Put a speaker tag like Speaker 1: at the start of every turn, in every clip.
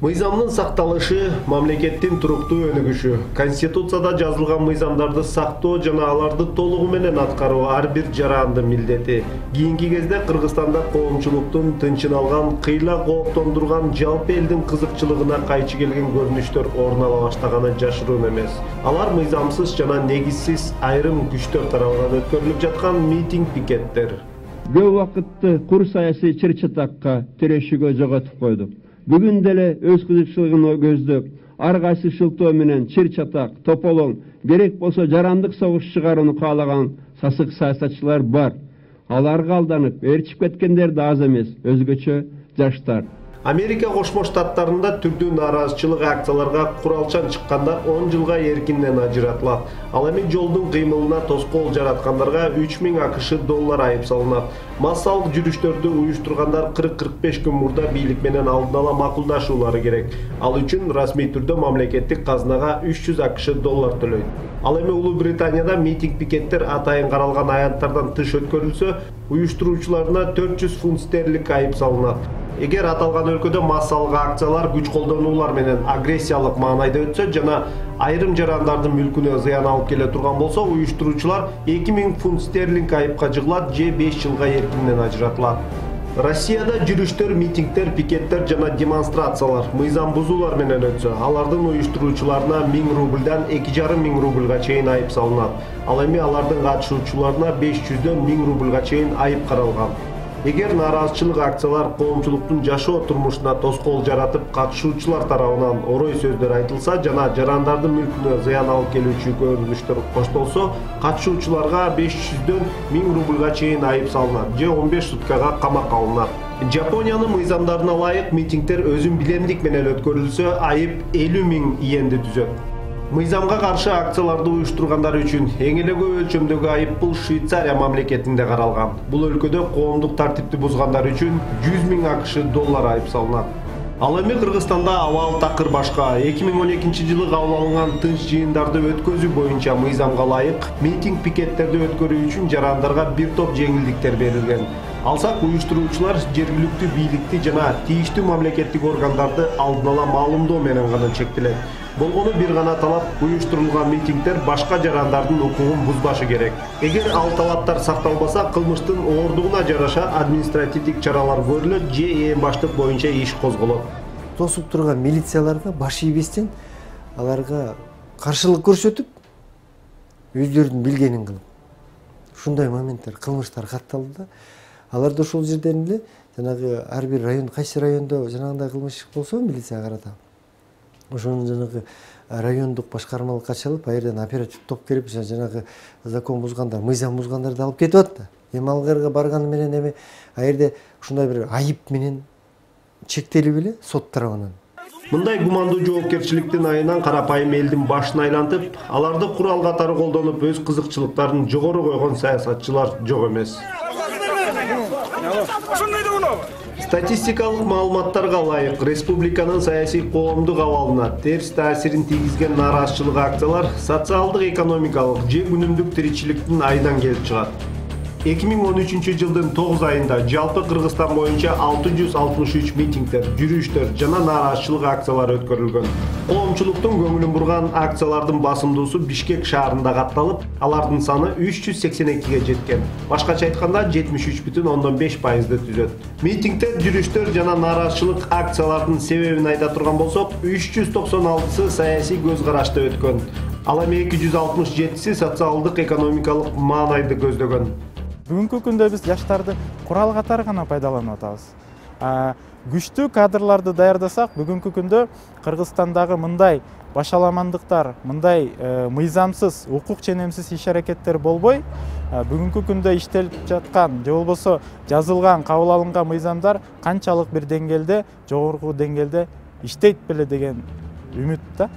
Speaker 1: Мыйзамдын сакталышы мамлекеттин туруктуу өнүгүшү. Конституцияда жазылган мыйзамдарды сактоо жана аларды толугу менен аткаруу ар бир жарандын милдети. Кийинки кезде Кыргызстанда коомчулуктун тынчын алган, кыйла кооптондурган, жалпы элдин кызыкчылыгына кайчы келген көрүнүштөр орун ала баштаганы жашыруун эмес. Алар мыйзамсыз жана негизсиз айрым күчтөр тарабынан өткөрүлүп жаткан митинг-пикеттер.
Speaker 2: Көп убакытты кур саясий чыр-чатакка, тирешүүгө жоготуп койдук. Бүгүн деле өз кызыкчылыгын көздөп, ар кайсы шылтоо менен чыр-чатак, тополоң, керек болсо жарандык согуш чыгарууну каалаган сасык саясатчылар бар. Аларга алданып, ээрчип кеткендер да аз эмес, өзгөчө жаштар.
Speaker 1: Америка Кошмо Штаттарында түрдүү нааразычылык акцияларга куралчан чыккандар 10 жылга эркинден ажыратылат. Ал эми жолдун кыймылына тоскоол жараткандарга 3000 АКШ доллар айып салынат. Массалык жүрүштөрдү уюштургандар 40-45 күн мурда бийлик менен алдын ала макулдашуулары керек. Ал үчүн расмий түрдө мамлекеттик казынага 300 АКШ доллар төлөйт. Ал эми Улуу Британияда митинг-пикеттер атайын каралган аянттардан тыш өткөрүлсө, уюштуруучуларына 400 фунт стерлинг айып салынат. Эгер аталган өлкөдө массалык акциялар күч колдонуулар менен агрессиялык маанайда өтсө жана айрым жарандардын мүлкүнө зыян алып келе турган болсо, уюштуруучулар 2000 фунт стерлинг айыпка жыгылат же 5 жылга эркинден ажыратылат. Россияда жүрүштөр, митингдер, пикеттер жана демонстрациялар мыйзам бузуулар менен өтсө, алардын уюштуруучуларына 1000 рубльдан 2500 рубльга чейин айып салынат. Ал эми алардын катышуучуларына 500дөн 1000 рубльга чейин айып каралган. Эгер нааразычылык акциялар коомчулуктун жашоо турмушуна тоскоол жаратып, катышуучулар тарабынан орой сөздөр айтылса жана жарандардын мүлкүнө зыян алып келүүчү көрүнүштөр коштолсо, катышуучуларга 500дөн 1000 рубльга чейин айып салынат же 15 суткага камакка алынат. Жапониянын мыйзамдарына ылайык митингдер өзүн билемдик менен өткөрүлсө, айып 50 000 иенди түзөт. Мыйзамга каршы акцияларды уюштургандар үчүн эң эле көп өлчөмдөгү айыппул Швейцария мамлекетинде каралган. Бул өлкөдө коомдук тартипти бузгандар үчүн 100 000 АКШ доллар айып салынат. Ал эми Кыргызстанда абал такыр башка. 2012 жылы кабыл алынган тынч жыйындарды өткөзүү боюнча мыйзамга ылайык митинг-пикеттерди өткөрүү үчүн жарандарга бир топ жеңилдиктер берилген. Алсак, уюштуруучулар жергиликтүү бийликти жана тийиштүү мамлекеттик органдарды алдын ала маалымдоо менен гана чектелет. Болгону бир гана талап: уюштурулган митингдер башка жарандардын укугун бузбашы керек. Эгер ал талаптар сакталбаса, кылмыштын оордугуна жараша административдик чаралар көрүлөт же ээн баштык боюнча иш козголот.
Speaker 3: Тосуп турган милицияларга баш ийбестен аларга каршылык көрсөтүп, өздөрүнүн билгенин кылып. Ушундай моменттер, кылмыштар катталды да. Алар да ошол жерден эле жанагы ар бир район, кайсы райондо жанагындай кылмыш болсо милицияга карата ошонун жанагы райондук башкармалыкка чалып, а жерден оператив топ келип, жанагы закон бузгандар, мыйзам бузгандарды алып кетип атты. Эми алгарга барганы менен эми а жерде ушундай бир айып менен чектелип эле сот тарабынан.
Speaker 1: Мындай гумандуу жоопкерчиликтин айынан карапайым элдин башын айлантып, аларды курал катары колдонуп, өз кызыкчылыктарын жогору койгон саясатчылар жок эмес. Статистикалык маалыматтарга ылайык, республиканын саясий коомдук абалына терс таасирин тийгизген нааразычылык акциялар социалдык, экономикалык же күнүмдүк тиричиликтин айынан келип чыгат. 2013 жылдын 9 айында жалпы Кыргызстан боюнча 663 митингдер, жүрүштөр жана нааразычылык акциялар өткөрүлгөн. Коомчулуктун көңүлүн бурган акциялардын басымдуусу Бишкек шаарында катталып, алардын саны 382ге жеткен. Башкача айтканда 73,5%ды түзөт. Митингдер, жүрүштөр жана нааразычылык акциялардын себебин айта турган болсок, 396сы саясий көз карашта өткөн. Ал эми 267си социалдык, экономикалык маанайды көздөгөн.
Speaker 4: Бүгүнкү күндө биз жаштарды курал катары гана пайдаланып атабыз. Күчтүү кадрларды даярдасак, бүгүнкү күндө Кыргызстандагы мындай башаламандыктар, мындай мыйзамсыз, укук ченемсиз иш-аракеттер болбой, бүгүнкү күндө иштелип жаткан же болбосо жазылган, кабыл алынган мыйзамдар канчалык бир деңгээлде, жогорку деңгээлде иштейт беле деген үмүт да.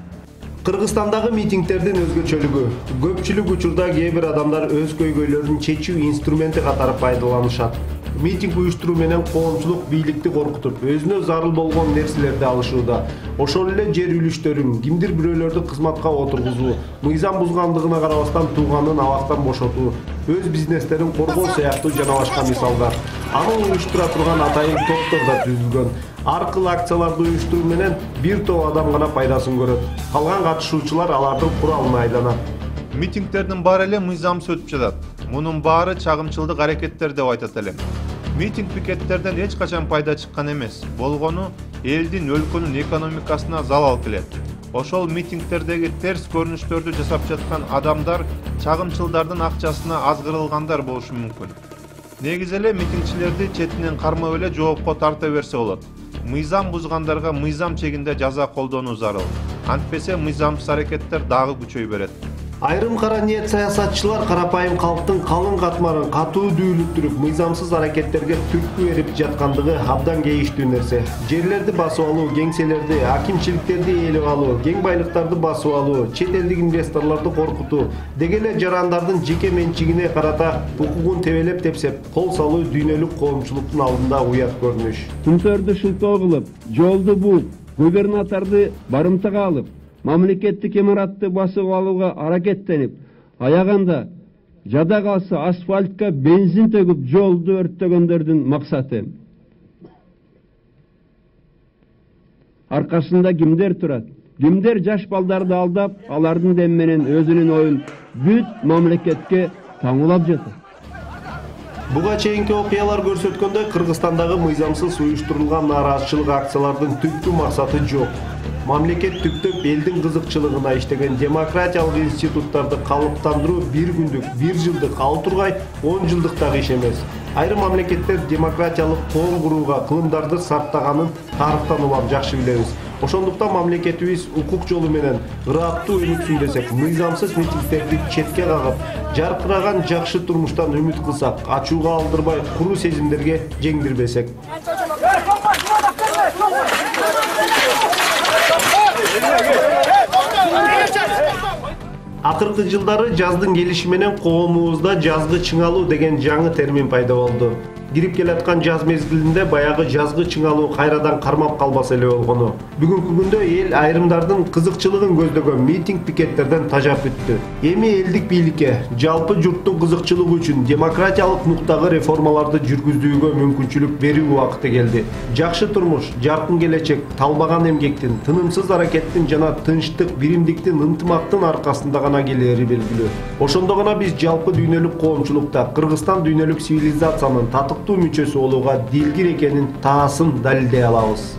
Speaker 1: Кыргызстандагы митингдердин өзгөчөлүгү. Көпчүлүк учурда кээ бир адамдар өз көйгөйлөрүн чечүү инструменти катары пайдаланышат. митинг уюштуруу менен коомчулук бийликти коркутуп, өзүнө зарыл болгон нерселерди алышууда. Ошол эле жер үлүштөрүн, кимдир бирөөлөрдү кызматка отургузуу, мыйзам бузгандыгына карабастан тууганын абактан бошотуу, өз бизнестерин коргоо сыяктуу жана башка мисалдар. Аны уюштура турган атайын топтор да түзүлгөн. Ар кыл акцияларды уюштуруу менен бир топ адам гана пайдасын көрөт. Калган катышуучулар алардын куралына айланат.
Speaker 5: Митингтердин баары эле мыйзамсыз өтүп жатат. Мунун баары чагымчылдык аракеттер деп айтат элем. Митинг пикеттерден эч качан пайда чыккан эмес. Болгону элдин, өлкөнүн экономикасына залал келет. Ошол митингтердеги терс көрүнүштөрдү жасап жаткан адамдар чагымчылдардын акчасына азгырылгандар болушу мүмкүн. Негизи эле митингчилерди четинен кармап эле жоопко тарта берсе болот. Мыйзам бузгандарга мыйзам чегинде жаза колдонуу зарыл. Антпесе мыйзамсыз аракеттер дагы күчөй берет.
Speaker 1: Айрым кара ниет саясатчылар карапайым калктын калың катмарын катуу дүүлүктүрүп, мыйзамсыз аракеттерге түрткү берип жаткандыгы абдан кейиштүү нерсе. Жерлерди басып алуу, кеңселерди, акимчиликтерди ээлеп алуу, кең байлыктарды басып алуу, чет элдик инвесторлорду коркутуу, деги эле жарандардын жеке менчигине карата укугун тебелеп тепсеп, кол салуу дүйнөлүк коомчулуктун алдында уят көрүнүш.
Speaker 2: Күнтөрдү шылтоо кылып, жолду бууп, губернаторду барымтага алып, мамлекеттик имаратты басып алууга аракеттенип, аягында жада калса асфальтка бензин төгүп жолду өрттөгөндөрдүн максаты. Аркасында кимдер турат? Кимдер жаш балдарды алдап, алардын дем менен өзүнүн оюн бүт мамлекетке таңуулап жатат?
Speaker 1: Буга чейинки окуялар көрсөткөндөй, Кыргызстандагы мыйзамсыз уюштурулган нааразычылык акциялардын түпкү максаты жок. Мамлекет түптөп элдин кызыкчылыгына иштеген демократиялык институттарды калыптандыруу бир күндүк, бир жылдык, ал тургай 10 жылдык дагы иш эмес. Айрым мамлекеттер демократиялык коом курууга кылымдарды сарптаганын тарыхтан улам жакшы билебиз. Ошондуктан мамлекетибиз укук жолу менен ыраттуу өнүксүн десек, мыйзамсыз митингтерди четке кагып, жаркыраган жакшы турмуштан үмүт кылсак, ачууга алдырбай, куру сезимдерге жеңдирбесек. Акыркы жылдары жаздын келиши менен коомубузда жазгы чыңалуу деген жаңы термин пайда болду. Кирип келаткан жаз мезгилинде баягы жазгы чыңалуу кайрадан кармап калбаса эле болгону. Бүгүнкү күндө эл айрымдардын кызыкчылыгын көздөгөн митинг пикеттерден тажап бүттү. Эми элдик бийликке жалпы журттун кызыкчылыгы үчүн демократиялык нуктагы реформаларды жүргүзүүгө мүмкүнчүлүк берүү убакыты келди. Жакшы турмуш, жаркын келечек, талбаган эмгектин, тынымсыз аракеттин жана тынчтык, биримдиктин, ынтымактын аркасында гана келери белгилүү. Ошондо гана биз жалпы дүйнөлүк коомчулукта Кыргызстан дүйнөлүк цивилизациянын татыктуу мүчөсү болууга дилгир экенин таасын далилдей алабыз.